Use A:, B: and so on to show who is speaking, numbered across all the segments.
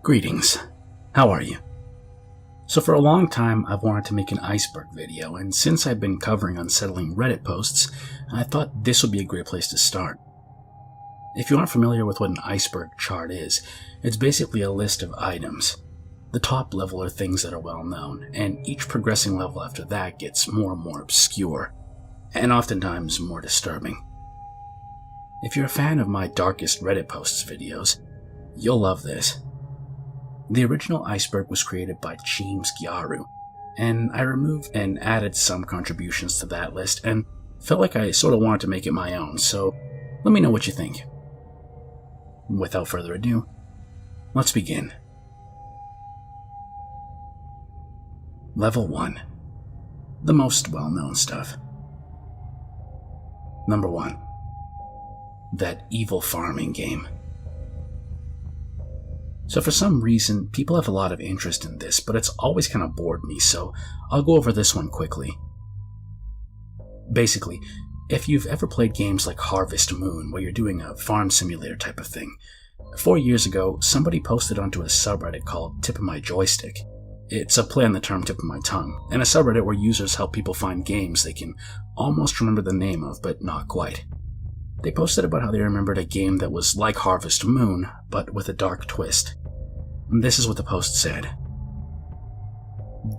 A: Greetings. How are you? So for a long time, I've wanted to make an Iceberg video, and since I've been covering unsettling Reddit posts, I thought this would be a great place to start. If you aren't familiar with what an iceberg chart is, it's basically a list of items. The top level are things that are well known, and each progressing level after that gets more and more obscure, and oftentimes more disturbing. If you're a fan of my Darkest Reddit Posts videos, you'll love this. The original Iceberg was created by KingSpook, and I removed and added some contributions to that list and felt like I sort of wanted to make it my own, so let me know what you think. Without further ado, let's begin. Level 1. The most well-known stuff. Number 1. That evil farming game. So for some reason, people have a lot of interest in this, but it's always kind of bored me, so I'll go over this one quickly. Basically, if you've ever played games like Harvest Moon, where you're doing a farm simulator type of thing, 4 years ago, somebody posted onto a subreddit called Tip of My Joystick. It's a play on the term tip of my tongue, and a subreddit where users help people find games they can almost remember the name of, but not quite. They posted about how they remembered a game that was like Harvest Moon, but with a dark twist. This is what the post said.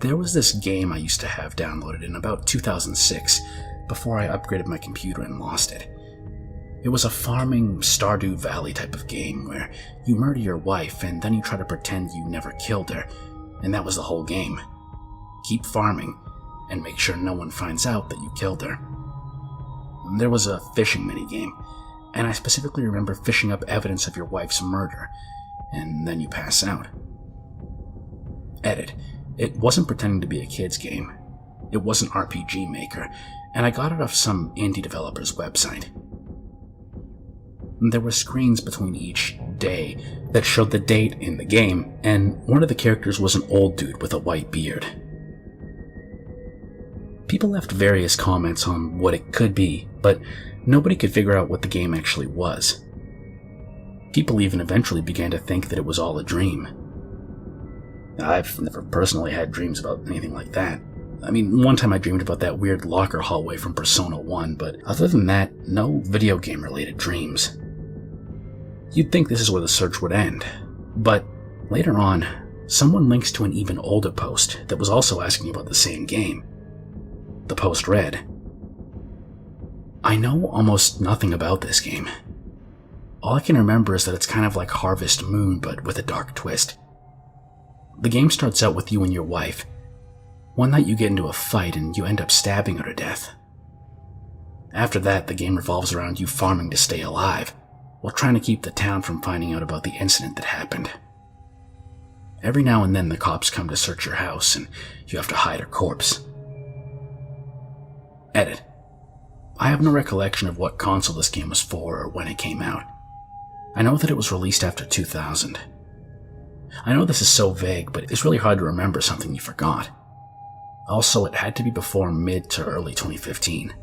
A: There was this game I used to have downloaded in about 2006, before I upgraded my computer and lost it. It was a farming Stardew Valley type of game where you murder your wife and then you try to pretend you never killed her, and that was the whole game. Keep farming, and make sure no one finds out that you killed her. There was a fishing minigame, and I specifically remember fishing up evidence of your wife's murder, and then you pass out. Edit. It wasn't pretending to be a kid's game. It was an RPG Maker, and I got it off some indie developer's website. There were screens between each day that showed the date in the game, and one of the characters was an old dude with a white beard. People left various comments on what it could be, but nobody could figure out what the game actually was. People even eventually began to think that it was all a dream. I've never personally had dreams about anything like that. I mean, one time I dreamed about that weird locker hallway from Persona 1, but other than that, no video game related dreams. You'd think this is where the search would end, but later on, someone links to an even older post that was also asking about the same game. The post read, I know almost nothing about this game. All I can remember is that it's kind of like Harvest Moon, but with a dark twist. The game starts out with you and your wife. One night you get into a fight and you end up stabbing her to death. After that, the game revolves around you farming to stay alive, while trying to keep the town from finding out about the incident that happened. Every now and then the cops come to search your house and you have to hide her corpse. Edit. I have no recollection of what console this game was for or when it came out. I know that it was released after 2000. I know this is so vague, but it's really hard to remember something you forgot. Also, it had to be before mid to early 2015.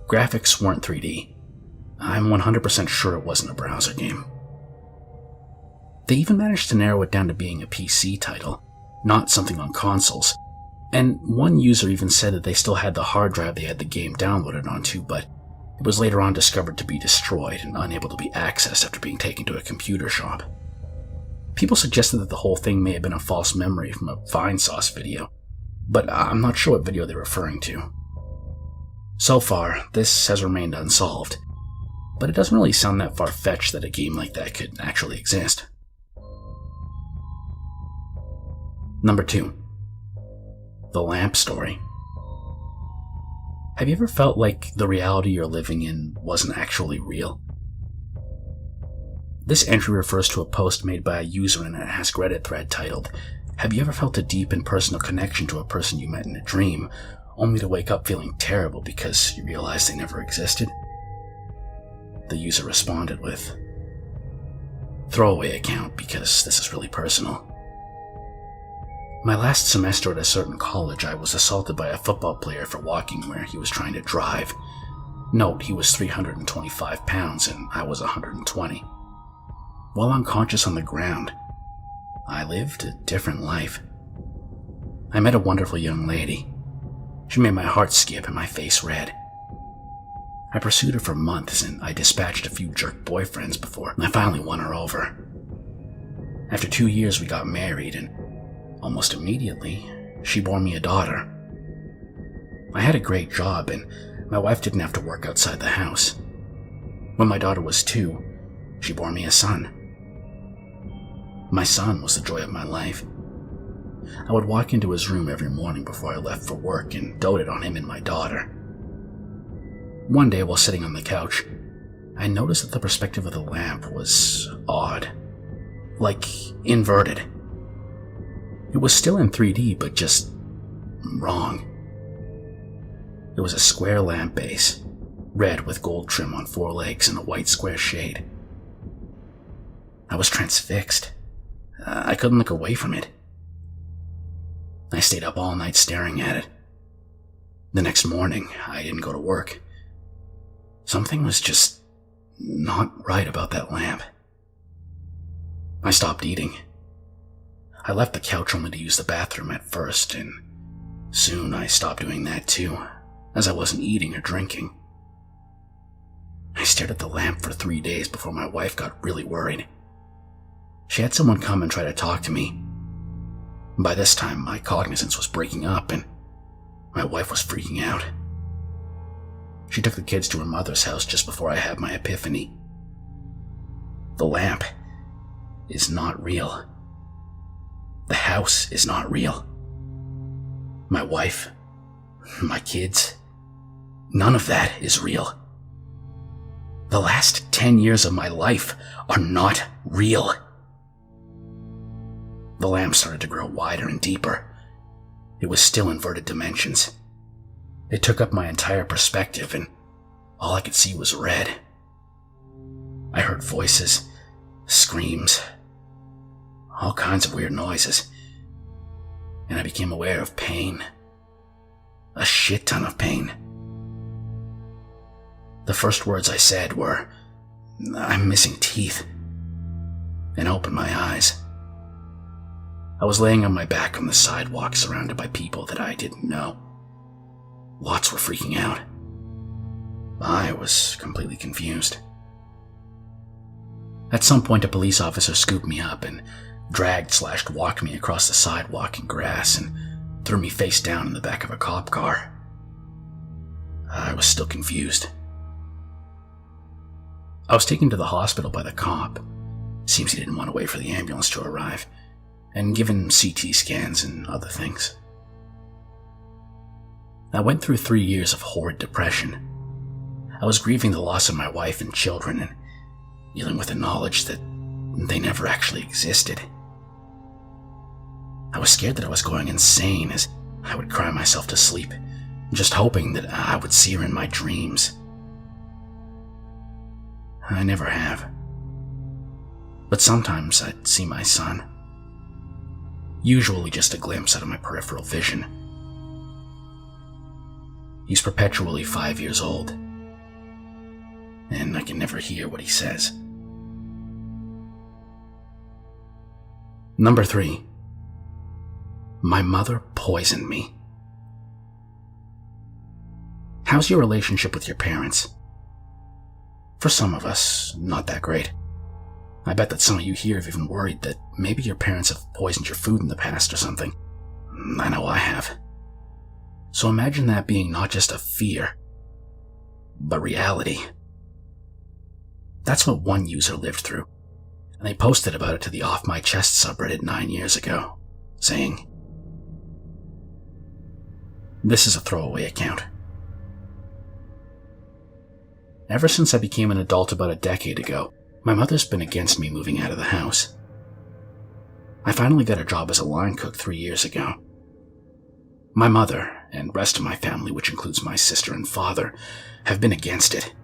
A: Graphics weren't 3D. I'm 100% sure it wasn't a browser game. They even managed to narrow it down to being a PC title, not something on consoles. And one user even said that they still had the hard drive they had the game downloaded onto, but it was later on discovered to be destroyed and unable to be accessed after being taken to a computer shop. People suggested that the whole thing may have been a false memory from a Vinesauce video, but I'm not sure what video they're referring to. So far, this has remained unsolved, but it doesn't really sound that far-fetched that a game like that could actually exist. Number 2. The Lamp Story. Have you ever felt like the reality you're living in wasn't actually real? This entry refers to a post made by a user in an Ask Reddit thread titled, Have you ever felt a deep and personal connection to a person you met in a dream, only to wake up feeling terrible because you realized they never existed? The user responded with, Throwaway account because this is really personal. My last semester at a certain college, I was assaulted by a football player for walking where he was trying to drive. Note, he was 325 pounds and I was 120. While unconscious on the ground, I lived a different life. I met a wonderful young lady. She made my heart skip and my face red. I pursued her for months, and I dispatched a few jerk boyfriends before I finally won her over. After 2 years, we got married, and almost immediately, she bore me a daughter. I had a great job, and my wife didn't have to work outside the house. When my daughter was 2, she bore me a son. My son was the joy of my life. I would walk into his room every morning before I left for work and doted on him and my daughter. One day, while sitting on the couch, I noticed that the perspective of the lamp was odd, like inverted. It was still in 3D, but just wrong. It was a square lamp base, red with gold trim on 4 legs and a white square shade. I was transfixed. I couldn't look away from it. I stayed up all night staring at it. The next morning, I didn't go to work. Something was just not right about that lamp. I stopped eating. I left the couch only to use the bathroom at first, and soon I stopped doing that too, as I wasn't eating or drinking. I stared at the lamp for 3 days before my wife got really worried. She had someone come and try to talk to me. By this time, my cognizance was breaking up, and my wife was freaking out. She took the kids to her mother's house just before I had my epiphany. The lamp is not real. The house is not real. My wife, my kids, none of that is real. The last 10 years of my life are not real. The lamp started to grow wider and deeper. It was still inverted dimensions. It took up my entire perspective, and all I could see was red. I heard voices, screams, all kinds of weird noises, and I became aware of pain. A shit ton of pain. The first words I said were, "I'm missing teeth," and I opened my eyes. I was laying on my back on the sidewalk surrounded by people that I didn't know. Lots were freaking out. I was completely confused. At some point, a police officer scooped me up and dragged/walked me across the sidewalk and grass and threw me face down in the back of a cop car. I was still confused. I was taken to the hospital by the cop. Seems he didn't want to wait for the ambulance to arrive, and given CT scans and other things. I went through 3 years of horrid depression. I was grieving the loss of my wife and children and dealing with the knowledge that they never actually existed. I was scared that I was going insane as I would cry myself to sleep, just hoping that I would see her in my dreams. I never have. But sometimes I'd see my son. Usually just a glimpse out of my peripheral vision. He's perpetually 5 years old, and I can never hear what he says. Number 3. My mother poisoned me. How's your relationship with your parents? For some of us, not that great. I bet that some of you here have even worried that maybe your parents have poisoned your food in the past or something. I know I have. So imagine that being not just a fear, but reality. That's what one user lived through, and they posted about it to the Off My Chest subreddit 9 years ago, saying, "This is a throwaway account. Ever since I became an adult about a decade ago, my mother's been against me moving out of the house. I finally got a job as a line cook 3 years ago. My mother, and rest of my family, which includes my sister and father, have been against it,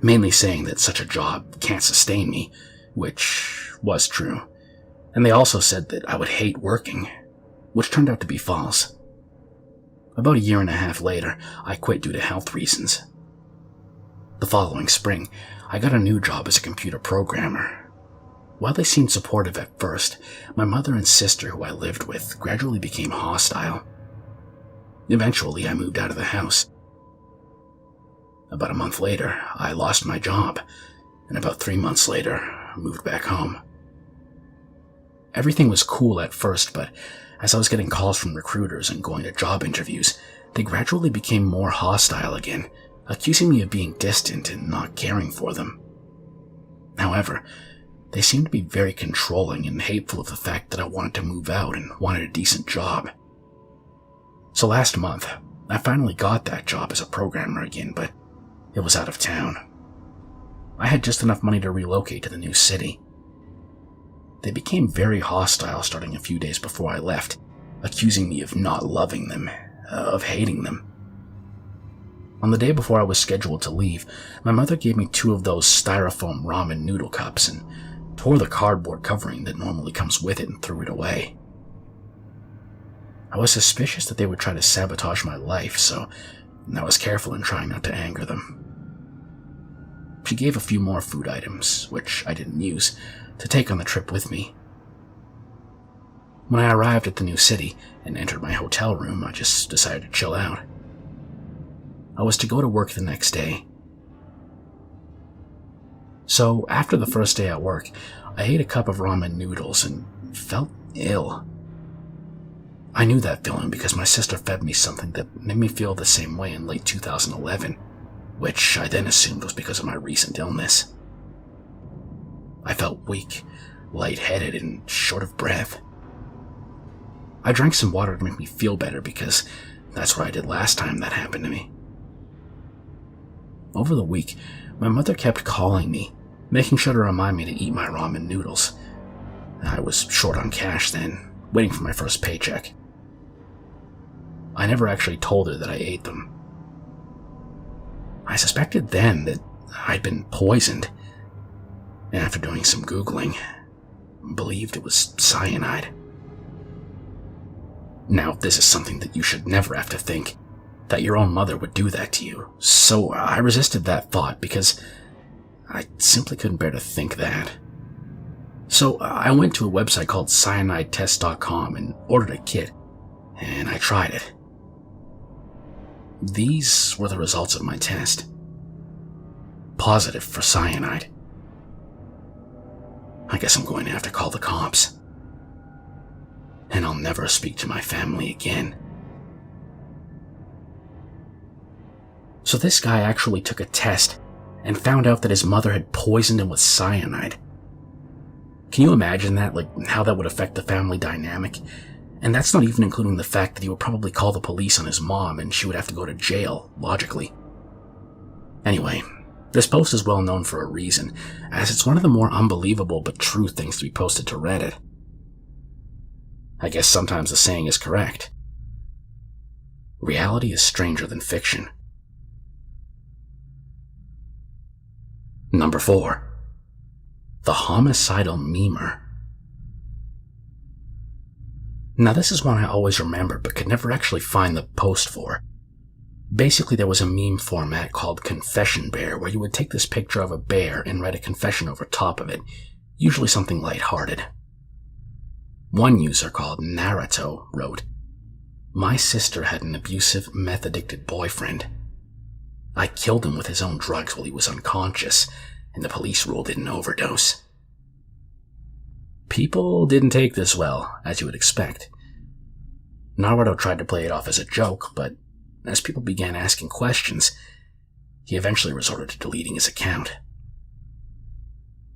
A: mainly saying that such a job can't sustain me, which was true, and they also said that I would hate working, which turned out to be false. About a year and a half later, I quit due to health reasons. The following spring, I got a new job as a computer programmer. While they seemed supportive at first, my mother and sister, who I lived with, gradually became hostile. Eventually, I moved out of the house. About a month later, I lost my job, and about 3 months later, I moved back home. Everything was cool at first, but as I was getting calls from recruiters and going to job interviews, they gradually became more hostile again, accusing me of being distant and not caring for them. However, they seemed to be very controlling and hateful of the fact that I wanted to move out and wanted a decent job. So last month, I finally got that job as a programmer again, but it was out of town. I had just enough money to relocate to the new city. They became very hostile starting a few days before I left, accusing me of not loving them, of hating them. On the day before I was scheduled to leave, my mother gave me 2 of those styrofoam ramen noodle cups and tore the cardboard covering that normally comes with it and threw it away. I was suspicious that they would try to sabotage my life, so I was careful in trying not to anger them. She gave a few more food items, which I didn't use, to take on the trip with me. When I arrived at the new city and entered my hotel room, I just decided to chill out. I was to go to work the next day. So, after the first day at work, I ate a cup of ramen noodles and felt ill. I knew that feeling because my sister fed me something that made me feel the same way in late 2011, which I then assumed was because of my recent illness. I felt weak, lightheaded, and short of breath. I drank some water to make me feel better because that's what I did last time that happened to me. Over the week, my mother kept calling me, making sure to remind me to eat my ramen noodles. I was short on cash then, waiting for my first paycheck. I never actually told her that I ate them. I suspected then that I'd been poisoned, and after doing some Googling, believed it was cyanide. Now, this is something that you should never have to think, that your own mother would do that to you, so I resisted that thought because I simply couldn't bear to think that. So I went to a website called cyanidetest.com and ordered a kit, and I tried it. These were the results of my test. Positive for cyanide. I guess I'm going to have to call the cops. And I'll never speak to my family again. So this guy actually took a test and found out that his mother had poisoned him with cyanide. Can you imagine that? Like, how that would affect the family dynamic? And that's not even including the fact that he would probably call the police on his mom and she would have to go to jail, logically. Anyway, this post is well known for a reason, as it's one of the more unbelievable but true things to be posted to Reddit. I guess sometimes the saying is correct. Reality is stranger than fiction. Number 4. The Homicidal Memer. Now this is one I always remembered but could never actually find the post for. Basically, there was a meme format called Confession Bear where you would take this picture of a bear and write a confession over top of it, usually something lighthearted. One user called Narrator wrote, "My sister had an abusive, meth-addicted boyfriend. I killed him with his own drugs while he was unconscious, and the police ruled it an overdose." People didn't take this well, as you would expect. Naruto tried to play it off as a joke, but as people began asking questions, he eventually resorted to deleting his account.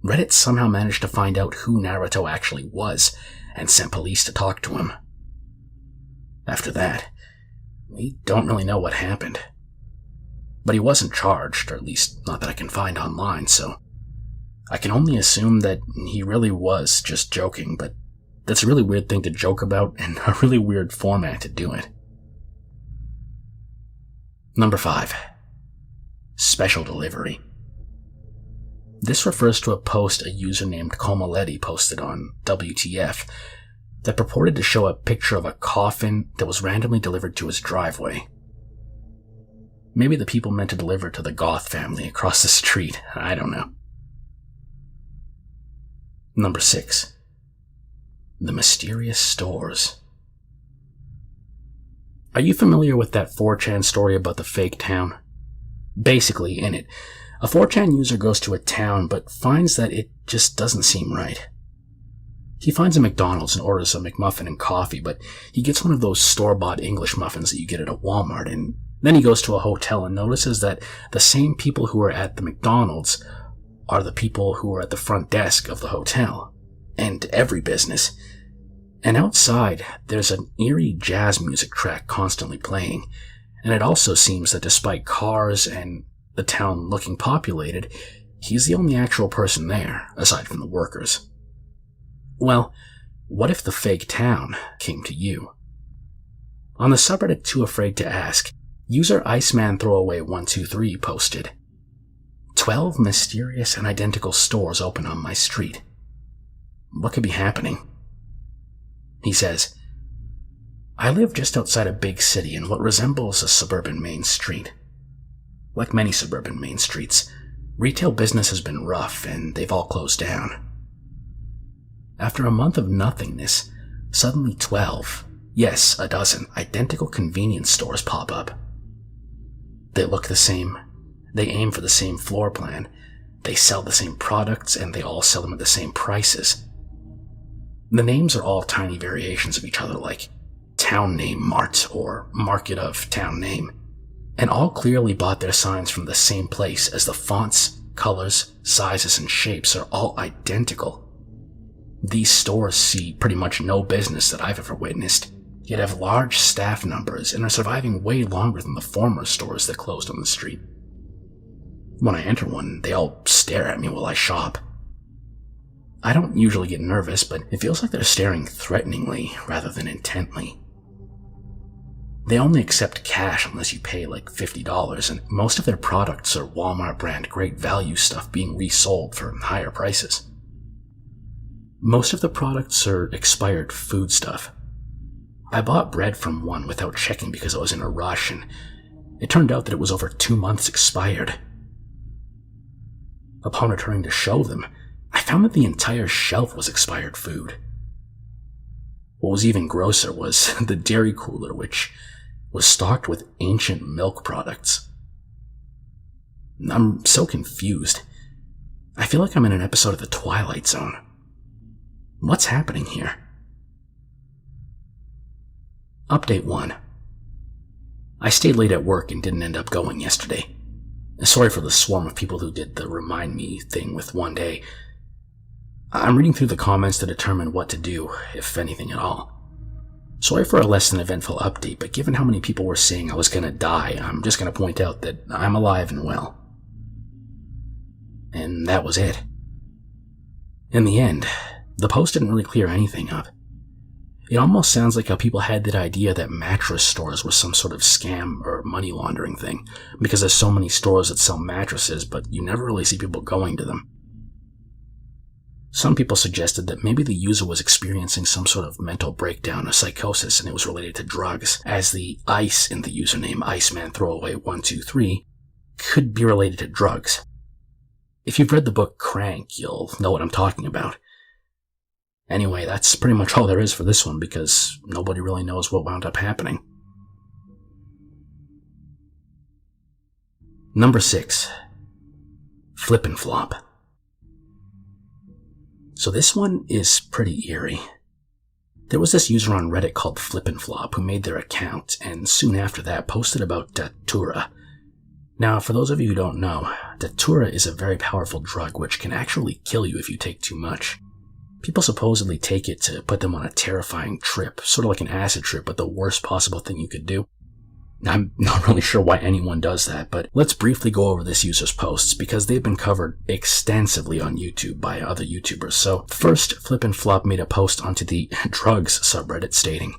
A: Reddit somehow managed to find out who Naruto actually was and sent police to talk to him. After that, we don't really know what happened. But he wasn't charged, or at least not that I can find online, so I can only assume that he really was just joking, but that's a really weird thing to joke about and a really weird format to do it. Number 5. Special Delivery. This refers to a post a user named Comoletti posted on WTF that purported to show a picture of a coffin that was randomly delivered to his driveway. Maybe the people meant to deliver to the Goth family across the street, I don't know. Number 6. The mysterious stores. Are you familiar with that 4chan story about the fake town? Basically, in it, a 4chan user goes to a town but finds that it just doesn't seem right. He finds a McDonald's and orders a McMuffin and coffee, but he gets one of those store-bought English muffins that you get at a Walmart, and then he goes to a hotel and notices that the same people who are at the McDonald's are the people who are at the front desk of the hotel, and every business. And outside, there's an eerie jazz music track constantly playing, and it also seems that despite cars and the town looking populated, he's the only actual person there, aside from the workers. Well, what if the fake town came to you? On the subreddit Too Afraid to Ask, user IcemanThrowaway123 posted, 12 mysterious and identical stores open on my street. What could be happening? He says, I live just outside a big city in what resembles a suburban main street. Like many suburban main streets, retail business has been rough and they've all closed down. After a month of nothingness, suddenly 12, yes, a dozen, identical convenience stores pop up. They look the same, they aim for the same floor plan, they sell the same products, and they all sell them at the same prices. The names are all tiny variations of each other, like Town Name Mart or Market of Town Name, and all clearly bought their signs from the same place, as the fonts, colors, sizes, and shapes are all identical. These stores see pretty much no business that I've ever witnessed, yet have large staff numbers and are surviving way longer than the former stores that closed on the street. When I enter one, they all stare at me while I shop. I don't usually get nervous, but it feels like they're staring threateningly rather than intently. They only accept cash unless you pay like $50, and most of their products are Walmart brand great value stuff being resold for higher prices. Most of the products are expired food stuff. I bought bread from one without checking because I was in a rush, and it turned out that it was over 2 months expired. Upon returning to show them, I found that the entire shelf was expired food. What was even grosser was the dairy cooler, which was stocked with ancient milk products. I'm so confused. I feel like I'm in an episode of The Twilight Zone. What's happening here? Update 1. I stayed late at work and didn't end up going yesterday. Sorry for the swarm of people who did the remind me thing with one day. I'm reading through the comments to determine what to do, if anything at all. Sorry for a less than eventful update, but given how many people were saying I was gonna die, I'm just gonna point out that I'm alive and well. And that was it. In the end, the post didn't really clear anything up. It almost sounds like how people had that idea that mattress stores were some sort of scam or money laundering thing, because there's so many stores that sell mattresses, but you never really see people going to them. Some people suggested that maybe the user was experiencing some sort of mental breakdown or psychosis and it was related to drugs, as the ice in the username IcemanThrowaway123 could be related to drugs. If you've read the book Crank, you'll know what I'm talking about. Anyway, that's pretty much all there is for this one because nobody really knows what wound up happening. Number 6. Flip and Flop. So this one is pretty eerie. There was this user on Reddit called Flip and Flop who made their account and soon after that posted about Datura. Now, for those of you who don't know, Datura is a very powerful drug which can actually kill you if you take too much. People supposedly take it to put them on a terrifying trip, sort of like an acid trip, but the worst possible thing you could do. I'm not really sure why anyone does that, but let's briefly go over this user's posts because they've been covered extensively on YouTube by other YouTubers. So first, Flip and Flop made a post onto the drugs subreddit stating,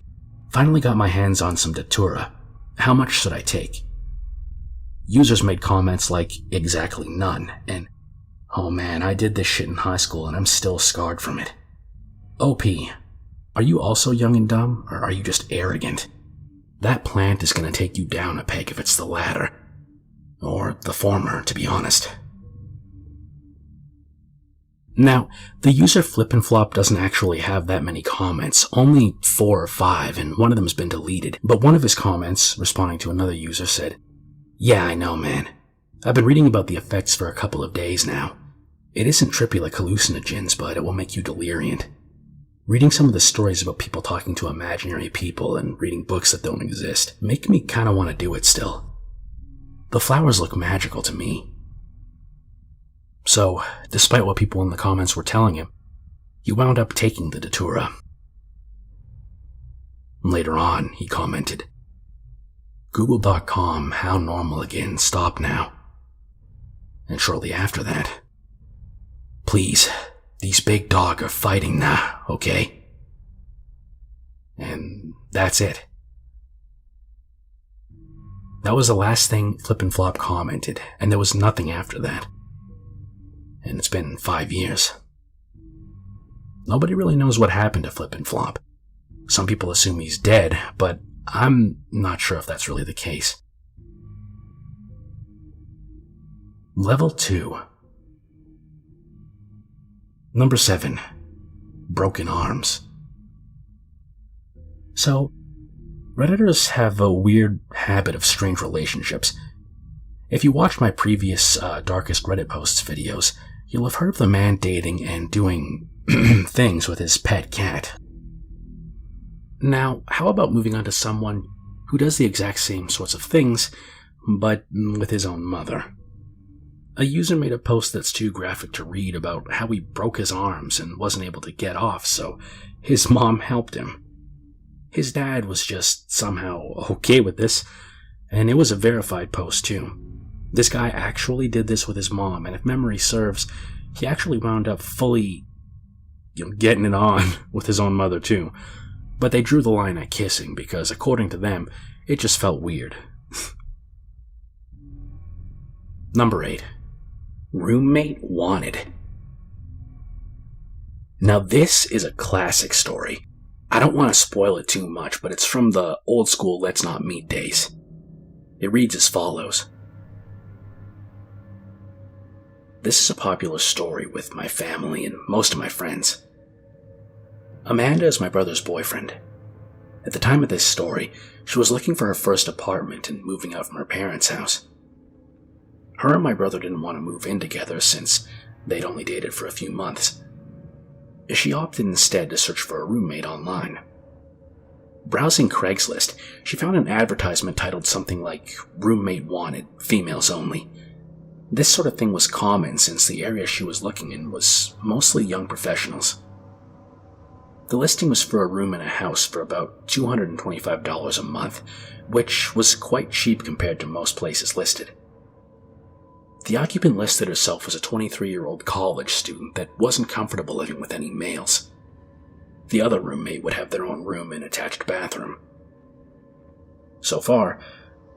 A: "Finally got my hands on some Datura. How much should I take?" Users made comments like, "Exactly none," and "Oh man, I did this shit in high school and I'm still scarred from it." OP, are you also young and dumb, or are you just arrogant? That plant is going to take you down a peg if it's the latter. Or the former, to be honest. Now, the user Flip and Flop doesn't actually have that many comments, only 4 or 5, and one of them's been deleted. But one of his comments, responding to another user, said, "Yeah, I know, man. I've been reading about the effects for a couple of days now. It isn't trippy like hallucinogens, but it will make you deliriant. Reading some of the stories about people talking to imaginary people and reading books that don't exist make me kind of want to do it still. The flowers look magical to me." So, despite what people in the comments were telling him, he wound up taking the datura. Later on, he commented, "Google.com, how normal again, stop now." And shortly after that, "Please, these big dog are fighting now, okay?" And that's it. That was the last thing Flip and Flop commented, and there was nothing after that. And it's been 5 years. Nobody really knows what happened to Flip and Flop. Some people assume he's dead, but I'm not sure if that's really the case. Level 2. Number 7. Broken arms. So, Redditors have a weird habit of strange relationships. If you watched my previous Darkest Reddit Posts videos, you'll have heard of the man dating and doing things with his pet cat. Now, how about moving on to someone who does the exact same sorts of things, but with his own mother? A user made a post that's too graphic to read about how he broke his arms and wasn't able to get off, so his mom helped him. His dad was just somehow okay with this, and it was a verified post too. This guy actually did this with his mom, and if memory serves, he actually wound up fully getting it on with his own mother too. But they drew the line at kissing because, according to them, it just felt weird. Number 8. Roommate wanted. Now this is a classic story. I don't want to spoil it too much, but it's from the old school Let's Not Meet days. It reads as follows. This is a popular story with my family and most of my friends. Amanda is my brother's boyfriend. At the time of this story, she was looking for her first apartment and moving out from her parents' house. Her and my brother didn't want to move in together since they'd only dated for a few months. She opted instead to search for a roommate online. Browsing Craigslist, she found an advertisement titled something like "Roommate Wanted, Females Only." This sort of thing was common since the area she was looking in was mostly young professionals. The listing was for a room in a house for about $225 a month, which was quite cheap compared to most places listed. The occupant listed herself as a 23-year-old college student that wasn't comfortable living with any males. The other roommate would have their own room and attached bathroom. So far,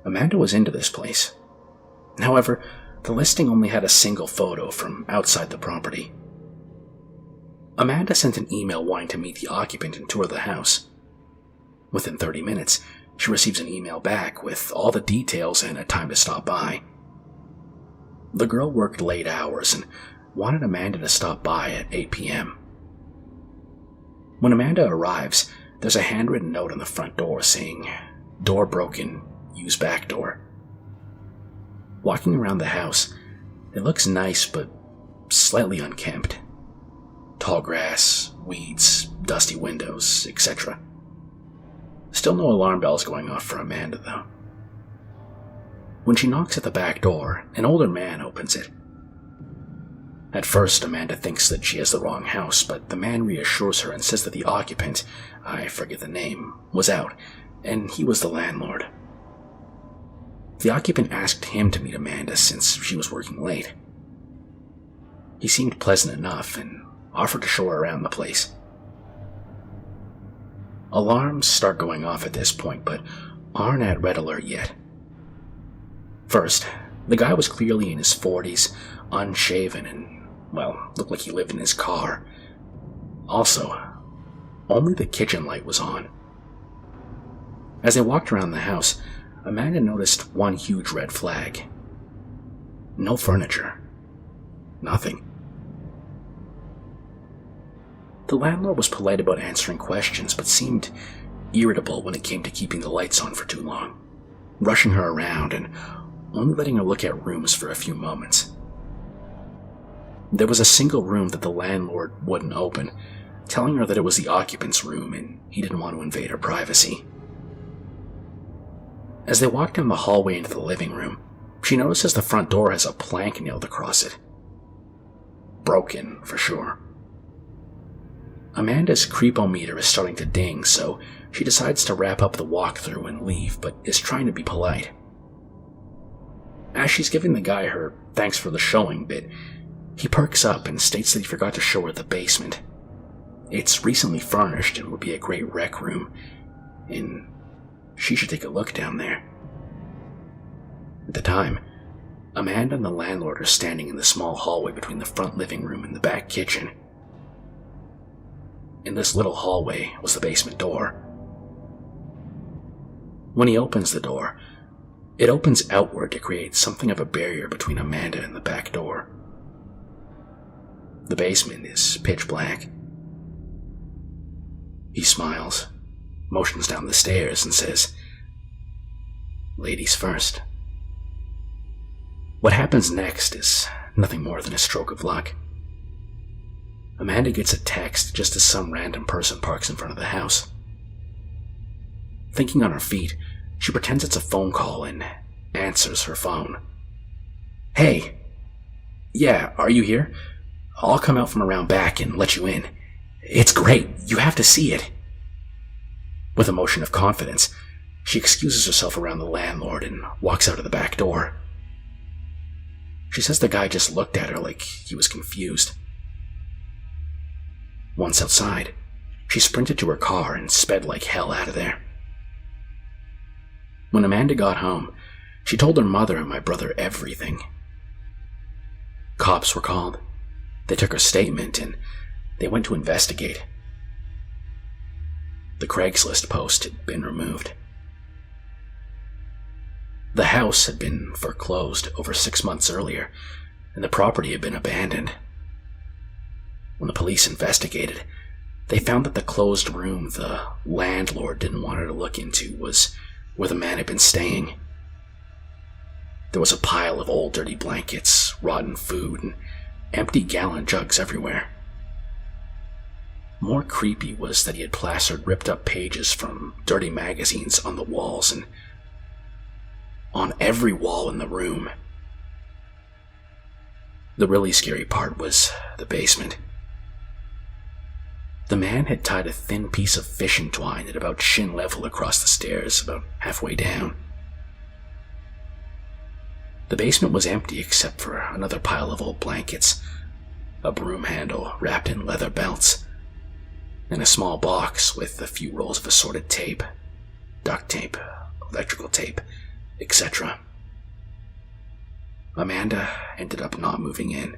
A: Amanda was into this place. However, the listing only had a single photo from outside the property. Amanda sent an email wanting to meet the occupant and tour the house. Within 30 minutes, she receives an email back with all the details and a time to stop by. The girl worked late hours and wanted Amanda to stop by at 8 p.m. When Amanda arrives, there's a handwritten note on the front door saying, "Door broken, use back door." Walking around the house, it looks nice but slightly unkempt. Tall grass, weeds, dusty windows, etc. Still no alarm bells going off for Amanda, though. When she knocks at the back door, an older man opens it. At first, Amanda thinks that she has the wrong house, but the man reassures her and says that the occupant, I forget the name, was out, and he was the landlord. The occupant asked him to meet Amanda since she was working late. He seemed pleasant enough and offered to show her around the place. Alarms start going off at this point, but aren't at red alert yet. First, the guy was clearly in his 40s, unshaven, and, well, looked like he lived in his car. Also, only the kitchen light was on. As they walked around the house, Amanda noticed one huge red flag. No furniture. Nothing. The landlord was polite about answering questions, but seemed irritable when it came to keeping the lights on for too long, rushing her around and only letting her look at rooms for a few moments. There was a single room that the landlord wouldn't open, telling her that it was the occupant's room and he didn't want to invade her privacy. As they walked down the hallway into the living room, she notices the front door has a plank nailed across it. Broken, for sure. Amanda's creepometer is starting to ding, so she decides to wrap up the walkthrough and leave, but is trying to be polite. As she's giving the guy her thanks for the showing bit, he perks up and states that he forgot to show her the basement. It's recently furnished and would be a great rec room, and she should take a look down there. At the time, Amanda and the landlord are standing in the small hallway between the front living room and the back kitchen. In this little hallway was the basement door. When he opens the door, it opens outward to create something of a barrier between Amanda and the back door. The basement is pitch black. He smiles, motions down the stairs, and says, "Ladies first." What happens next is nothing more than a stroke of luck. Amanda gets a text just as some random person parks in front of the house. Thinking on her feet, she pretends it's a phone call and answers her phone. "Hey, yeah, are you here? I'll come out from around back and let you in. It's great, you have to see it." With a motion of confidence, she excuses herself around the landlord and walks out of the back door. She says the guy just looked at her like he was confused. Once outside, she sprinted to her car and sped like hell out of there. When Amanda got home, she told her mother and my brother everything. Cops were called. They took her statement and they went to investigate. The Craigslist post had been removed. The house had been foreclosed over 6 months earlier, and the property had been abandoned. When the police investigated, they found that the closed room the landlord didn't want her to look into was where the man had been staying. There was a pile of old dirty blankets, rotten food, and empty gallon jugs everywhere. More creepy was that he had plastered ripped up pages from dirty magazines on the walls and on every wall in the room. The really scary part was the basement. The man had tied a thin piece of fishing twine at about shin level across the stairs, about halfway down. The basement was empty except for another pile of old blankets, a broom handle wrapped in leather belts, and a small box with a few rolls of assorted tape, duct tape, electrical tape, etc. Amanda ended up not moving in.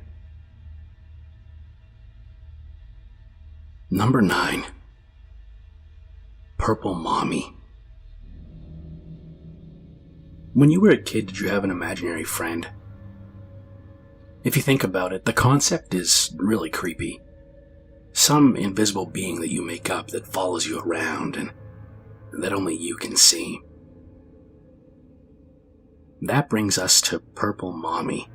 A: Number 9. Purple Mommy. When you were a kid, did you have an imaginary friend? If you think about it, the concept is really creepy. Some invisible being that you make up that follows you around and that only you can see. That brings us to Purple Mommy.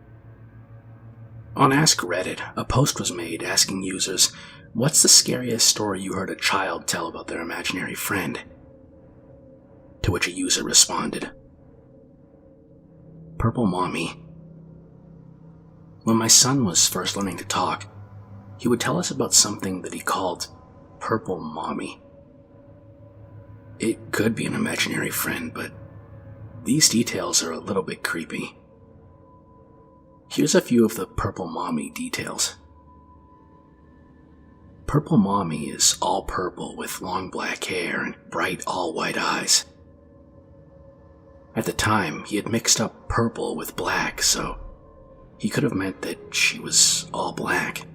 A: On Ask Reddit, a post was made asking users, what's the scariest story you heard a child tell about their imaginary friend? To which a user responded, Purple Mommy. When my son was first learning to talk, he would tell us about something that he called Purple Mommy. It could be an imaginary friend, but these details are a little bit creepy. Here's a few of the Purple Mommy details. Purple Mommy is all purple with long black hair and bright all-white eyes. At the time, he had mixed up purple with black, so he could have meant that she was all black.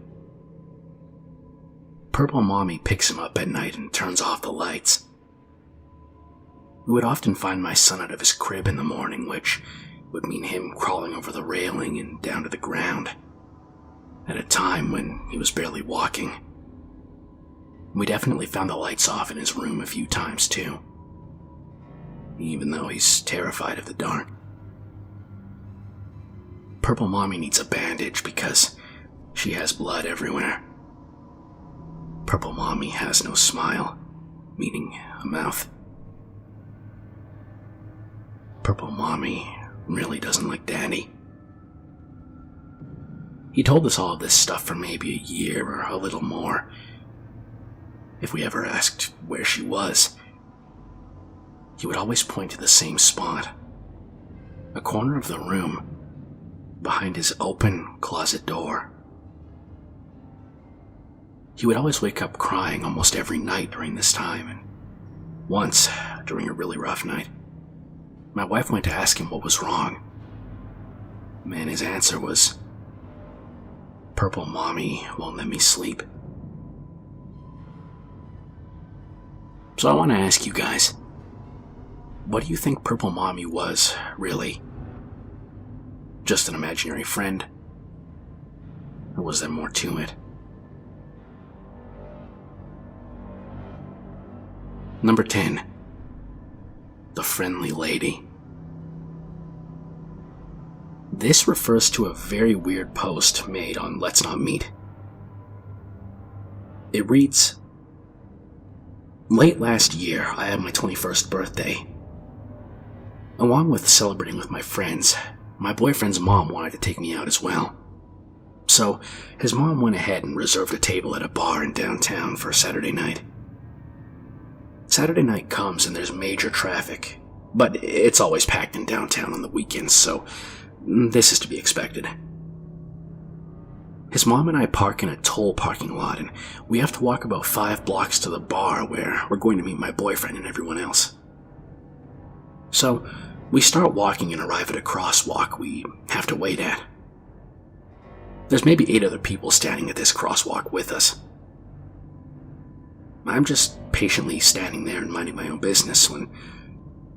A: Purple Mommy picks him up at night and turns off the lights. We would often find my son out of his crib in the morning, which would mean him crawling over the railing and down to the ground, at a time when he was barely walking. We definitely found the lights off in his room a few times too, even though he's terrified of the dark. Purple Mommy needs a bandage because she has blood everywhere. Purple Mommy has no smile, meaning a mouth. Purple Mommy really doesn't like Daddy. He told us all of this stuff for maybe a year or a little more. If we ever asked where she was, he would always point to the same spot, a corner of the room, behind his open closet door. He would always wake up crying almost every night during this time, and once, during a really rough night, my wife went to ask him what was wrong. And his answer was, "Purple Mommy won't let me sleep." So I want to ask you guys, what do you think Purple Mommy was, really? Just an imaginary friend? Or was there more to it? Number 10. The Friendly Lady. This refers to a very weird post made on Let's Not Meet. It reads, "Late last year, I had my 21st birthday. Along with celebrating with my friends, my boyfriend's mom wanted to take me out as well. So, his mom went ahead and reserved a table at a bar in downtown for Saturday night. Saturday night comes and there's major traffic, but it's always packed in downtown on the weekends, so this is to be expected. His mom and I park in a toll parking lot, and we have to walk about 5 blocks to the bar where we're going to meet my boyfriend and everyone else. So, we start walking and arrive at a crosswalk we have to wait at. There's maybe 8 other people standing at this crosswalk with us. I'm just patiently standing there and minding my own business when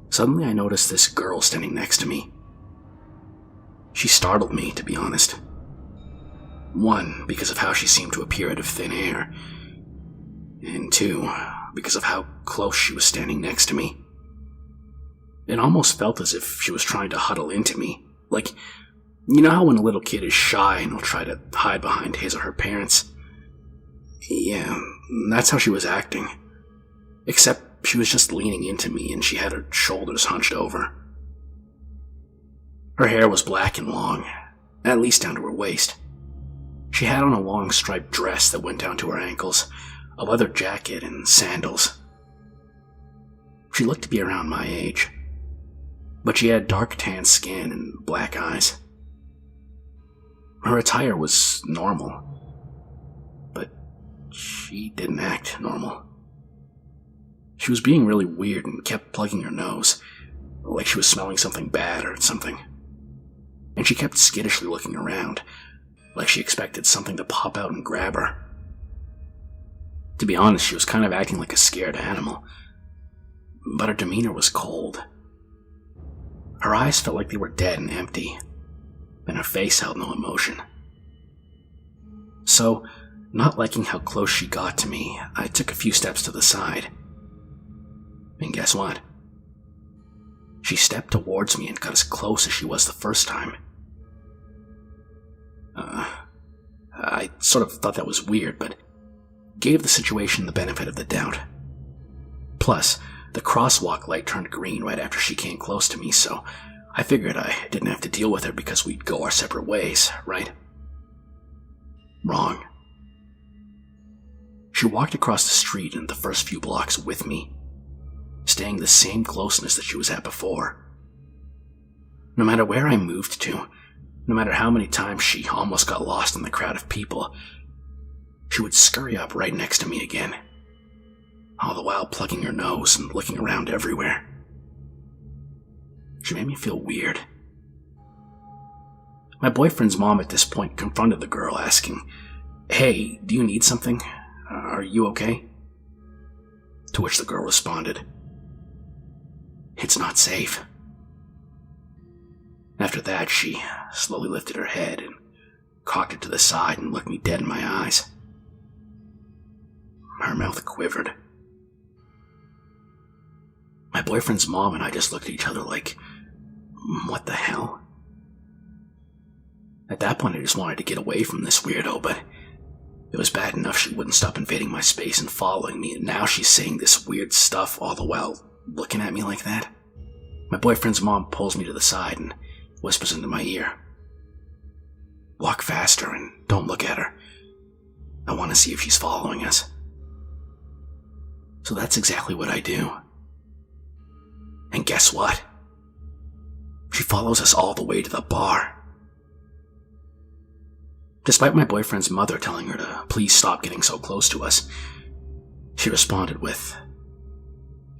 A: suddenly I notice this girl standing next to me. She startled me, to be honest. 1, because of how she seemed to appear out of thin air, and 2, because of how close she was standing next to me. It almost felt as if she was trying to huddle into me, like, you know how when a little kid is shy and will try to hide behind his or her parents? Yeah, that's how she was acting. Except she was just leaning into me and she had her shoulders hunched over. Her hair was black and long, at least down to her waist. She had on a long striped dress that went down to her ankles, a leather jacket, and sandals. She looked to be around my age, but she had dark tan skin and black eyes. Her attire was normal, but she didn't act normal. She was being really weird and kept plugging her nose, like she was smelling something bad or something. And she kept skittishly looking around, like she expected something to pop out and grab her. To be honest, she was kind of acting like a scared animal, but her demeanor was cold. Her eyes felt like they were dead and empty, and her face held no emotion. So, not liking how close she got to me, I took a few steps to the side. And guess what? She stepped towards me and got as close as she was the first time. I sort of thought that was weird, but gave the situation the benefit of the doubt. Plus, the crosswalk light turned green right after she came close to me, so I figured I didn't have to deal with her because we'd go our separate ways, right? Wrong. She walked across the street and the first few blocks with me, staying the same closeness that she was at before. No matter where I moved to, no matter how many times she almost got lost in the crowd of people, she would scurry up right next to me again, all the while plugging her nose and looking around everywhere. She made me feel weird. My boyfriend's mom at this point confronted the girl, asking, "Hey, do you need something? Are you okay?" To which the girl responded, "It's not safe." After that, she slowly lifted her head and cocked it to the side and looked me dead in my eyes. Her mouth quivered. My boyfriend's mom and I just looked at each other like, what the hell? At that point, I just wanted to get away from this weirdo, but it was bad enough she wouldn't stop invading my space and following me, and now she's saying this weird stuff all the while looking at me like that. My boyfriend's mom pulls me to the side and whispers into my ear, "Walk faster and don't look at her. I want to see if she's following us." So that's exactly what I do. And guess what? She follows us all the way to the bar. Despite my boyfriend's mother telling her to please stop getting so close to us, she responded with,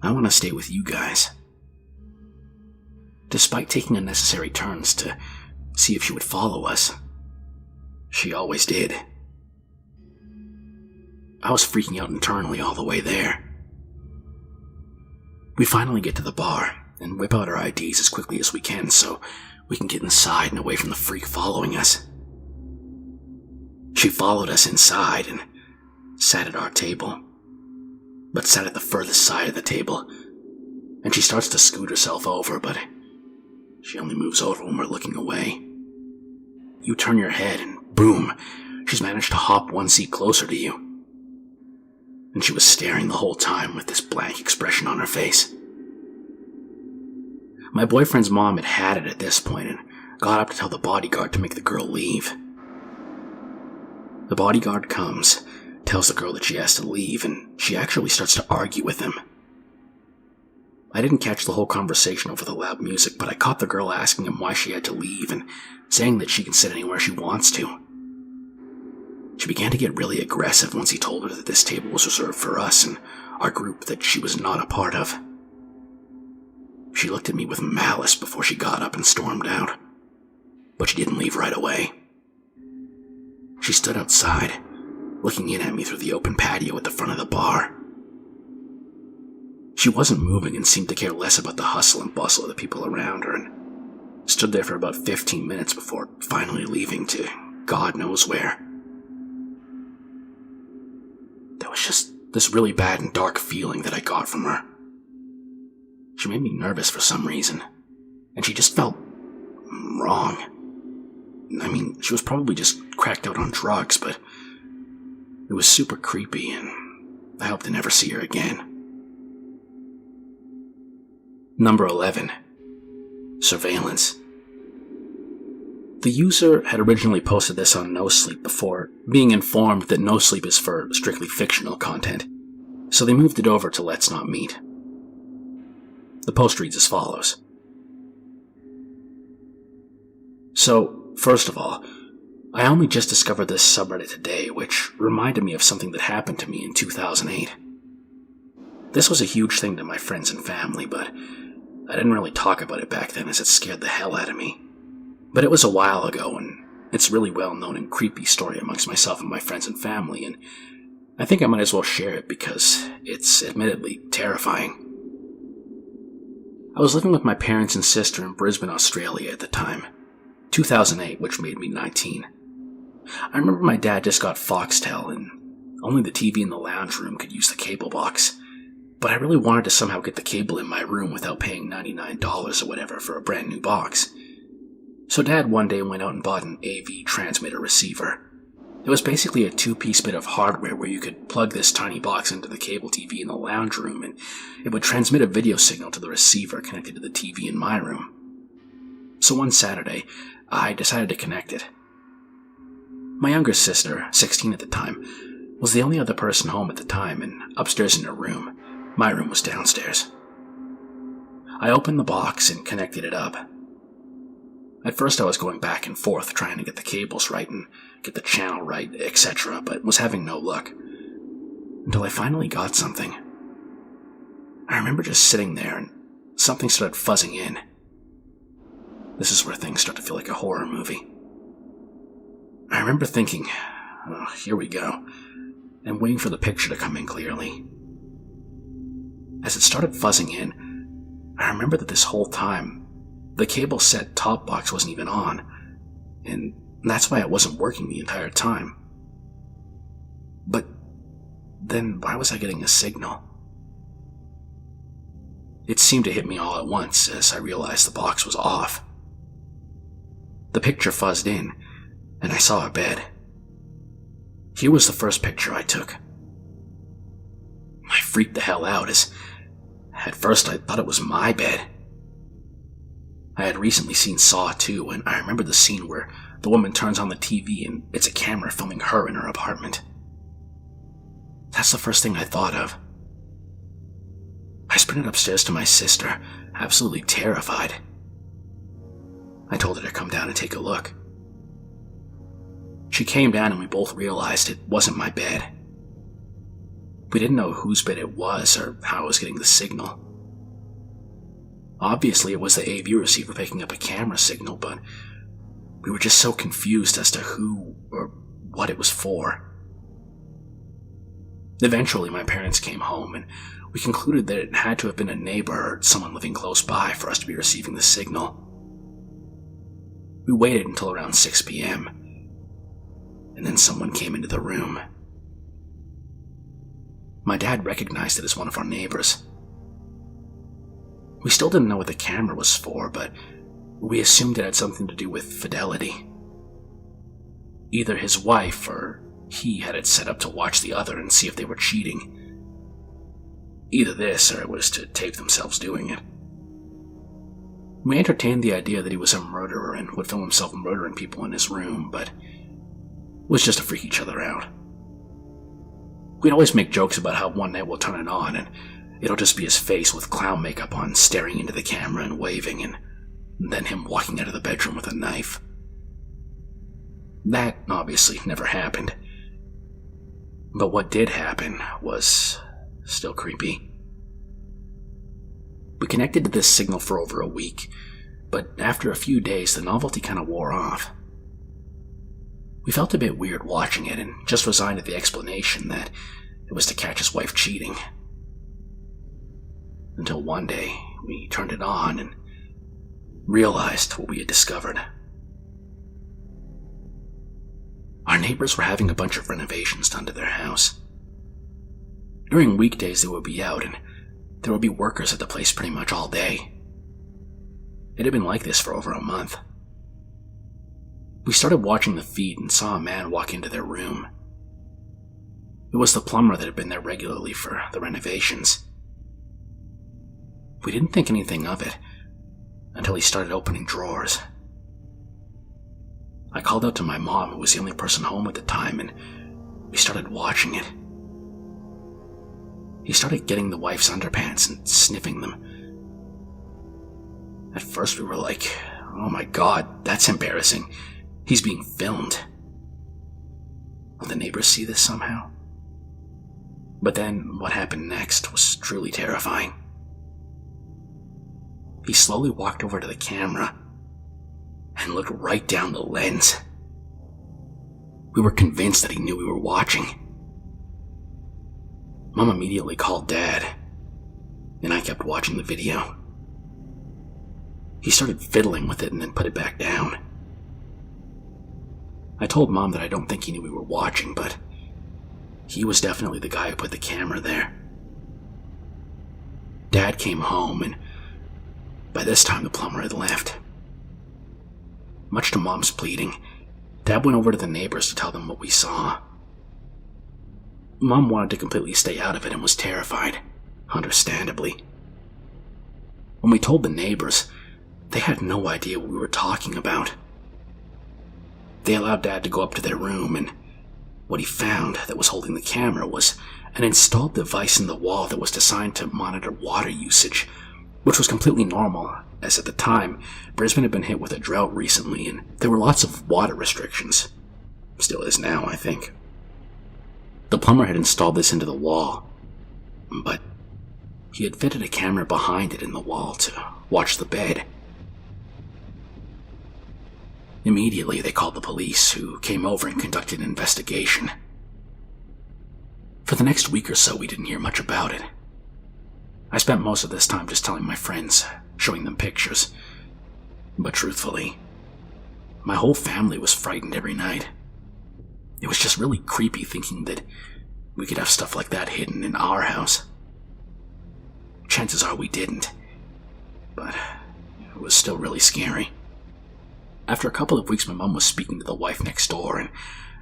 A: "I want to stay with you guys." Despite taking unnecessary turns to see if she would follow us, she always did. I was freaking out internally all the way there. We finally get to the bar and whip out our IDs as quickly as we can so we can get inside and away from the freak following us. She followed us inside and sat at our table, but sat at the furthest side of the table, and she starts to scoot herself over, but she only moves over when we're looking away. You turn your head and boom, she's managed to hop one seat closer to you. And she was staring the whole time with this blank expression on her face. My boyfriend's mom had it at this point and got up to tell the bodyguard to make the girl leave. The bodyguard comes, tells the girl that she has to leave, and she actually starts to argue with him. I didn't catch the whole conversation over the loud music, but I caught the girl asking him why she had to leave and saying that she can sit anywhere she wants to. She began to get really aggressive once he told her that this table was reserved for us and our group that she was not a part of. She looked at me with malice before she got up and stormed out, but she didn't leave right away. She stood outside, looking in at me through the open patio at the front of the bar. She wasn't moving and seemed to care less about the hustle and bustle of the people around her, and stood there for about 15 minutes before finally leaving to God knows where. There was just this really bad and dark feeling that I got from her. She made me nervous for some reason, and she just felt wrong. I mean, she was probably just cracked out on drugs, but it was super creepy, and I hope to never see her again. Number 11. Surveillance. The user had originally posted this on No Sleep before being informed that No Sleep is for strictly fictional content, so they moved it over to Let's Not Meet. The post reads as follows. So, first of all, I only just discovered this subreddit today, which reminded me of something that happened to me in 2008. This was a huge thing to my friends and family, but I didn't really talk about it back then as it scared the hell out of me. But it was a while ago, and it's really well known and creepy story amongst myself and my friends and family, and I think I might as well share it because it's admittedly terrifying. I was living with my parents and sister in Brisbane, Australia at the time, 2008, which made me 19. I remember my dad just got Foxtel, and only the TV in the lounge room could use the cable box, but I really wanted to somehow get the cable in my room without paying $99 or whatever for a brand new box. So Dad one day went out and bought an AV transmitter receiver. It was basically a two-piece bit of hardware where you could plug this tiny box into the cable TV in the lounge room, and it would transmit a video signal to the receiver connected to the TV in my room. So one Saturday, I decided to connect it. My younger sister, 16 at the time, was the only other person home at the time, and upstairs in her room. My room was downstairs. I opened the box and connected it up. At first I was going back and forth trying to get the cables right and get the channel right, etc., but was having no luck. Until I finally got something. I remember just sitting there and something started fuzzing in. This is where things start to feel like a horror movie. I remember thinking, oh, here we go, and waiting for the picture to come in clearly. As it started fuzzing in, I remember that this whole time, the cable set top box wasn't even on, and that's why it wasn't working the entire time. But then why was I getting a signal? It seemed to hit me all at once as I realized the box was off. The picture fuzzed in, and I saw a bed. Here was the first picture I took. I freaked the hell out as, at first, I thought it was my bed. I had recently seen Saw 2, and I remember the scene where the woman turns on the TV and it's a camera filming her in her apartment. That's the first thing I thought of. I sprinted upstairs to my sister, absolutely terrified. I told her to come down and take a look. She came down and we both realized it wasn't my bed. We didn't know whose bed it was or how I was getting the signal. Obviously, it was the AV receiver picking up a camera signal, but we were just so confused as to who or what it was for. Eventually, my parents came home, and we concluded that it had to have been a neighbor or someone living close by for us to be receiving the signal. We waited until around 6 p.m., and then someone came into the room. My dad recognized it as one of our neighbors. We still didn't know what the camera was for, but we assumed it had something to do with fidelity. Either his wife or he had it set up to watch the other and see if they were cheating. Either this or it was to tape themselves doing it. We entertained the idea that he was a murderer and would film himself murdering people in his room, but it was just to freak each other out. We'd always make jokes about how one night we'll turn it on and it'll just be his face with clown makeup on staring into the camera and waving, and then him walking out of the bedroom with a knife. That obviously never happened. But what did happen was still creepy. We connected to this signal for over a week, but after a few days the novelty kind of wore off. We felt a bit weird watching it and just resigned to the explanation that it was to catch his wife cheating. Until one day, we turned it on and realized what we had discovered. Our neighbors were having a bunch of renovations done to their house. During weekdays, they would be out, and there would be workers at the place pretty much all day. It had been like this for over a month. We started watching the feed and saw a man walk into their room. It was the plumber that had been there regularly for the renovations. We didn't think anything of it until he started opening drawers. I called out to my mom, who was the only person home at the time, and we started watching it. He started getting the wife's underpants and sniffing them. At first we were like, oh my god, that's embarrassing. He's being filmed. Will the neighbors see this somehow? But then what happened next was truly terrifying. He slowly walked over to the camera and looked right down the lens. We were convinced that he knew we were watching. Mom immediately called Dad, and I kept watching the video. He started fiddling with it and then put it back down. I told Mom that I don't think he knew we were watching, but he was definitely the guy who put the camera there. Dad came home, and by this time the plumber had left. Much to Mom's pleading, Dad went over to the neighbors to tell them what we saw. Mom wanted to completely stay out of it and was terrified, understandably. When we told the neighbors, they had no idea what we were talking about. They allowed Dad to go up to their room, and what he found that was holding the camera was an installed device in the wall that was designed to monitor water usage, which was completely normal, as at the time, Brisbane had been hit with a drought recently, and there were lots of water restrictions. Still is now, I think. The plumber had installed this into the wall, but he had fitted a camera behind it in the wall to watch the bed. Immediately, they called the police, who came over and conducted an investigation. For the next week or so, we didn't hear much about it. I spent most of this time just telling my friends, showing them pictures. But truthfully, my whole family was frightened every night. It was just really creepy thinking that we could have stuff like that hidden in our house. Chances are we didn't, but it was still really scary. After a couple of weeks, my mom was speaking to the wife next door and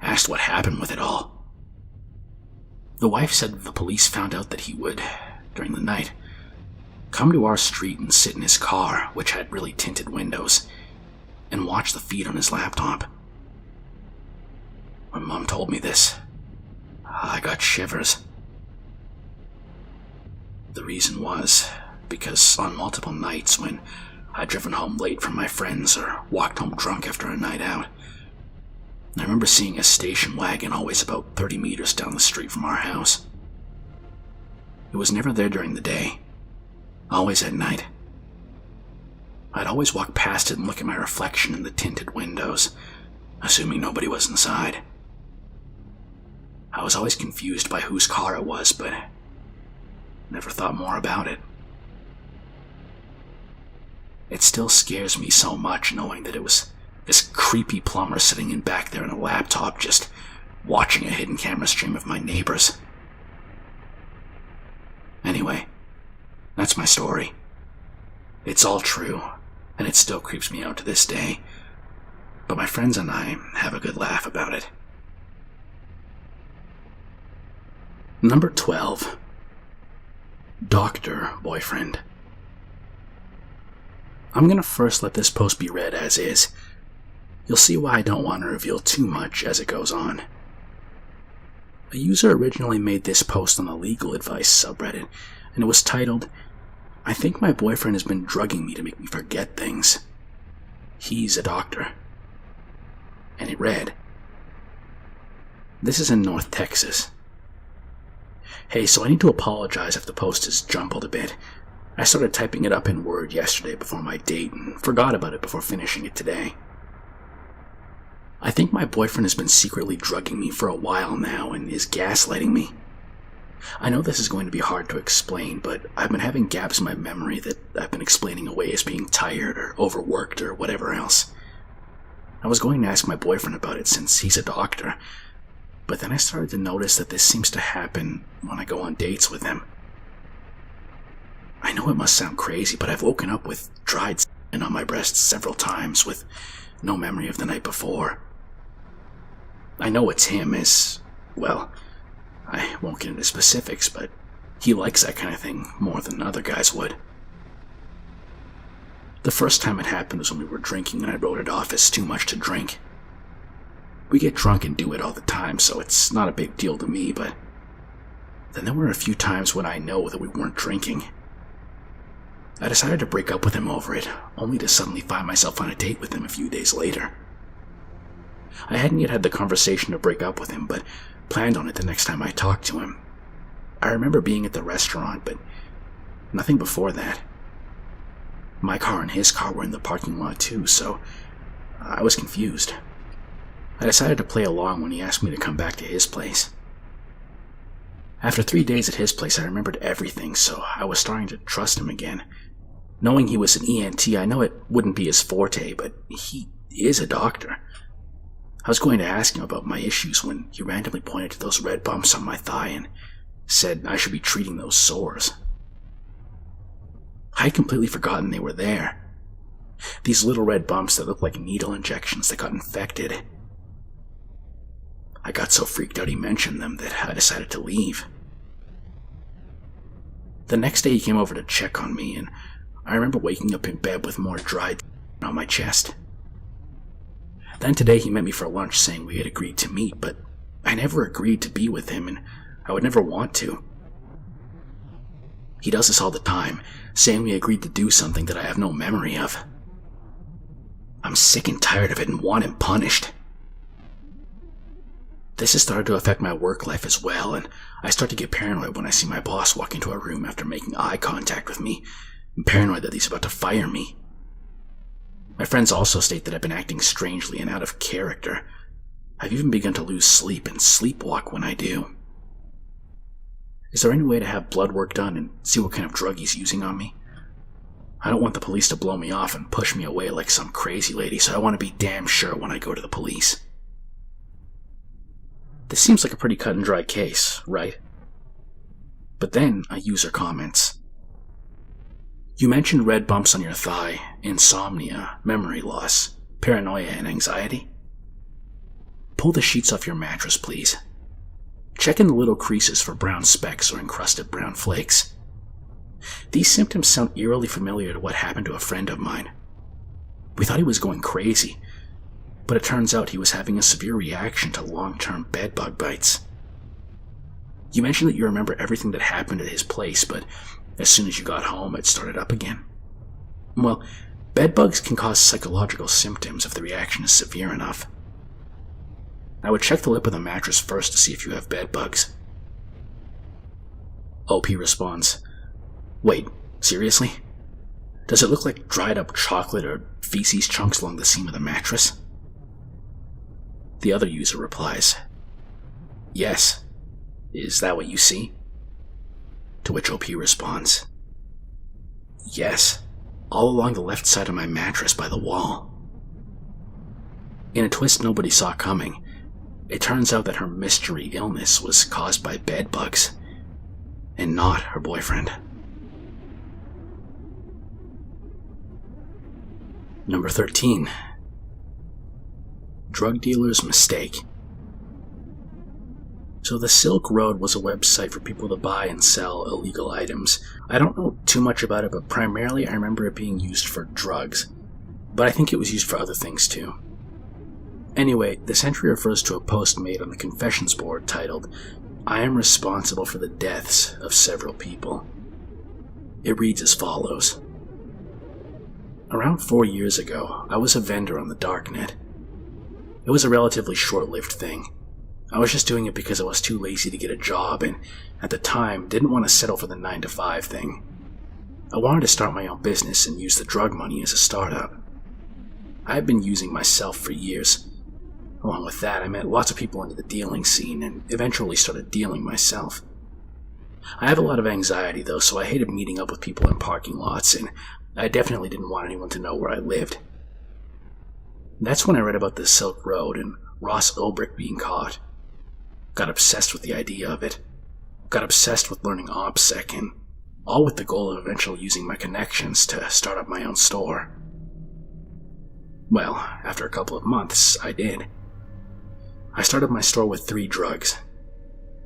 A: asked what happened with it all. The wife said that the police found out that he would, during the night, come to our street and sit in his car, which had really tinted windows, and watch the feed on his laptop. When Mom told me this, I got shivers. The reason was because on multiple nights when I'd driven home late from my friends or walked home drunk after a night out, I remember seeing a station wagon always about 30 meters down the street from our house. It was never there during the day, always at night. I'd always walk past it and look at my reflection in the tinted windows, assuming nobody was inside. I was always confused by whose car it was, but never thought more about it. It still scares me so much knowing that it was this creepy plumber sitting in back there on a laptop just watching a hidden camera stream of my neighbors. Anyway, that's my story. It's all true, and it still creeps me out to this day, but my friends and I have a good laugh about it. Number 12. Doctor Boyfriend. I'm gonna first let this post be read as is. You'll see why I don't want to reveal too much as it goes on. A user originally made this post on the legal advice subreddit, and it was titled, "I think my boyfriend has been drugging me to make me forget things. He's a doctor." And it read, "This is in North Texas. Hey, so I need to apologize if the post is jumbled a bit. I started typing it up in Word yesterday before my date and forgot about it before finishing it today. I think my boyfriend has been secretly drugging me for a while now and is gaslighting me. I know this is going to be hard to explain, but I've been having gaps in my memory that I've been explaining away as being tired or overworked or whatever else. I was going to ask my boyfriend about it since he's a doctor, but then I started to notice that this seems to happen when I go on dates with him. I know it must sound crazy, but I've woken up with dried skin on my breasts several times with no memory of the night before. I know it's him well, I won't get into specifics, but he likes that kind of thing more than other guys would. The first time it happened was when we were drinking and I wrote it off as too much to drink. We get drunk and do it all the time, so it's not a big deal to me, but then there were a few times when I know that we weren't drinking. I decided to break up with him over it, only to suddenly find myself on a date with him a few days later. I hadn't yet had the conversation to break up with him, but planned on it the next time I talked to him. I remember being at the restaurant, but nothing before that. My car and his car were in the parking lot too, so I was confused. I decided to play along when he asked me to come back to his place. After 3 days at his place, I remembered everything, so I was starting to trust him again. Knowing he was an ENT, I know it wouldn't be his forte, but he is a doctor. I was going to ask him about my issues when he randomly pointed to those red bumps on my thigh and said I should be treating those sores. I had completely forgotten they were there. These little red bumps that looked like needle injections that got infected. I got so freaked out he mentioned them that I decided to leave. The next day he came over to check on me, and I remember waking up in bed with more dried on my chest. Then today he met me for lunch saying we had agreed to meet, but I never agreed to be with him and I would never want to. He does this all the time, saying we agreed to do something that I have no memory of. I'm sick and tired of it and want him punished. This has started to affect my work life as well, and I start to get paranoid when I see my boss walk into a room after making eye contact with me. I'm paranoid that he's about to fire me. My friends also state that I've been acting strangely and out of character. I've even begun to lose sleep and sleepwalk when I do. Is there any way to have blood work done and see what kind of drug he's using on me? I don't want the police to blow me off and push me away like some crazy lady, so I want to be damn sure when I go to the police. This seems like a pretty cut and dry case, right? But then a user comments. You mentioned red bumps on your thigh, insomnia, memory loss, paranoia, and anxiety. Pull the sheets off your mattress, please. Check in the little creases for brown specks or encrusted brown flakes. These symptoms sound eerily familiar to what happened to a friend of mine. We thought he was going crazy, but it turns out he was having a severe reaction to long-term bedbug bites. You mentioned that you remember everything that happened at his place, but as soon as you got home, it started up again. Well, bedbugs can cause psychological symptoms if the reaction is severe enough. I would check the lip of the mattress first to see if you have bedbugs. OP responds, Wait, seriously? Does it look like dried up chocolate or feces chunks along the seam of the mattress? The other user replies, Yes. Is that what you see? To which OP responds, Yes, all along the left side of my mattress by the wall. In a twist nobody saw coming, it turns out that her mystery illness was caused by bedbugs, and not her boyfriend. Number 13. Drug dealer's mistake. So the Silk Road was a website for people to buy and sell illegal items. I don't know too much about it, but primarily I remember it being used for drugs. But I think it was used for other things too. Anyway, this entry refers to a post made on the confessions board titled, I am responsible for the deaths of several people. It reads as follows. Around 4 years ago, I was a vendor on the darknet. It was a relatively short-lived thing. I was just doing it because I was too lazy to get a job and, at the time, didn't want to settle for the 9-to-5 thing. I wanted to start my own business and use the drug money as a startup. I had been using myself for years. Along with that, I met lots of people into the dealing scene and eventually started dealing myself. I have a lot of anxiety though, so I hated meeting up with people in parking lots, and I definitely didn't want anyone to know where I lived. That's when I read about the Silk Road and Ross Ulbricht being caught. Got obsessed with the idea of it. Got obsessed with learning OPSEC, and all with the goal of eventually using my connections to start up my own store. Well, after a couple of months, I did. I started my store with 3 drugs.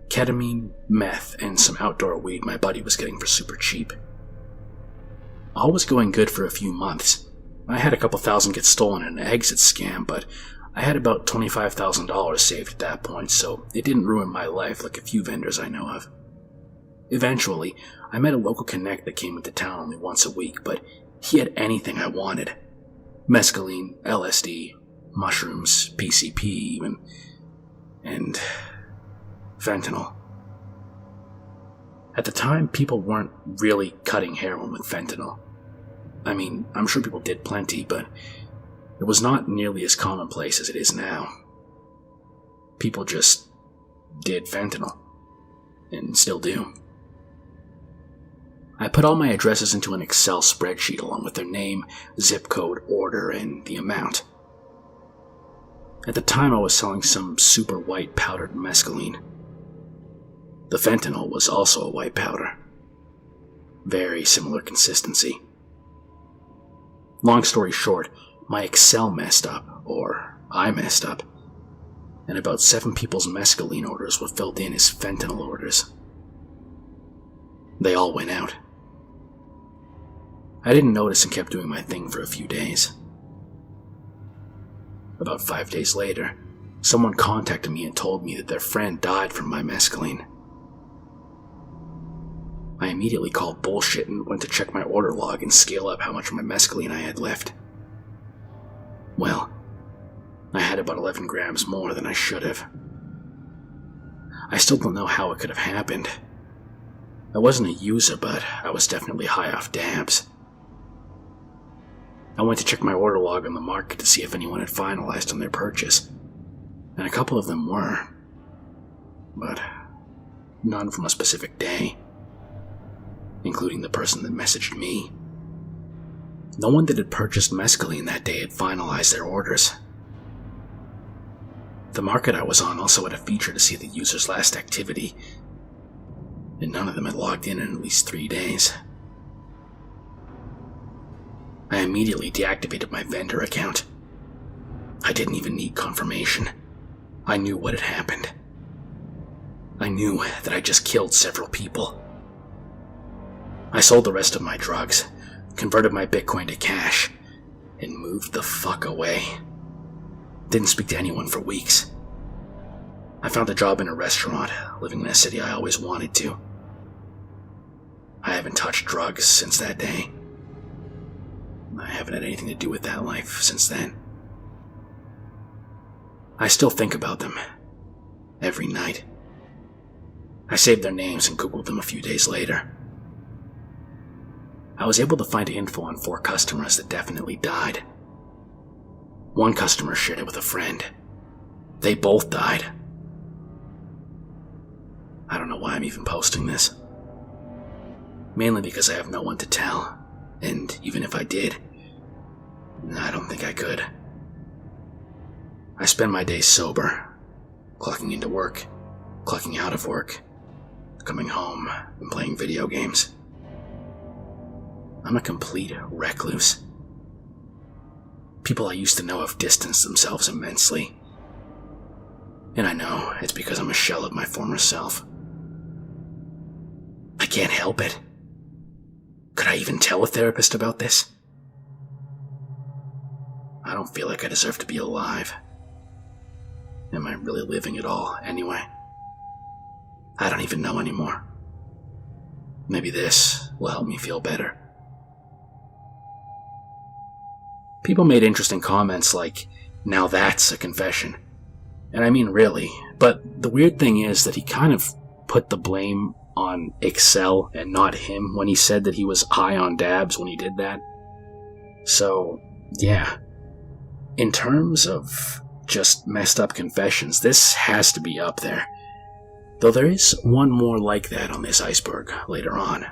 A: Ketamine, meth, and some outdoor weed my buddy was getting for super cheap. All was going good for a few months. I had a couple thousand get stolen in an exit scam, but I had about $25,000 saved at that point, so it didn't ruin my life like a few vendors I know of. Eventually, I met a local connect that came into town only once a week, but he had anything I wanted. Mescaline, LSD, mushrooms, PCP even, and fentanyl. At the time, people weren't really cutting heroin with fentanyl. I mean, I'm sure people did plenty, but it was not nearly as commonplace as it is now. People just did fentanyl, and still do. I put all my addresses into an Excel spreadsheet along with their name, zip code, order, and the amount. At the time I was selling some super white powdered mescaline. The fentanyl was also a white powder. Very similar consistency. Long story short, my Excel messed up, or I messed up, and about 7 people's mescaline orders were filled in as fentanyl orders. They all went out. I didn't notice and kept doing my thing for a few days. About 5 days later, someone contacted me and told me that their friend died from my mescaline. I immediately called bullshit and went to check my order log and scale up how much of my mescaline I had left. Well, I had about 11 grams more than I should have. I still don't know how it could have happened. I wasn't a user, but I was definitely high off dabs. I went to check my order log on the market to see if anyone had finalized on their purchase, and a couple of them were, but none from a specific day, including the person that messaged me. No one that had purchased mescaline that day had finalized their orders. The market I was on also had a feature to see the user's last activity, and none of them had logged in at least 3 days. I immediately deactivated my vendor account. I didn't even need confirmation. I knew what had happened. I knew that I just killed several people. I sold the rest of my drugs, converted my Bitcoin to cash, and moved the fuck away. Didn't speak to anyone for weeks. I found a job in a restaurant, living in a city I always wanted to. I haven't touched drugs since that day. I haven't had anything to do with that life since then. I still think about them every night. I saved their names and Googled them a few days later. I was able to find info on 4 customers that definitely died. One customer shared it with a friend. They both died. I don't know why I'm even posting this. Mainly because I have no one to tell, and even if I did, I don't think I could. I spend my days sober, clocking into work, clocking out of work, coming home, and playing video games. I'm a complete recluse. People I used to know have distanced themselves immensely. And I know it's because I'm a shell of my former self. I can't help it. Could I even tell a therapist about this? I don't feel like I deserve to be alive. Am I really living at all, anyway? I don't even know anymore. Maybe this will help me feel better. People made interesting comments like, now that's a confession. And I mean really, but the weird thing is that he kind of put the blame on Excel and not him when he said that he was high on dabs when he did that. So, yeah. In terms of just messed up confessions, this has to be up there. Though there is one more like that on this iceberg later on.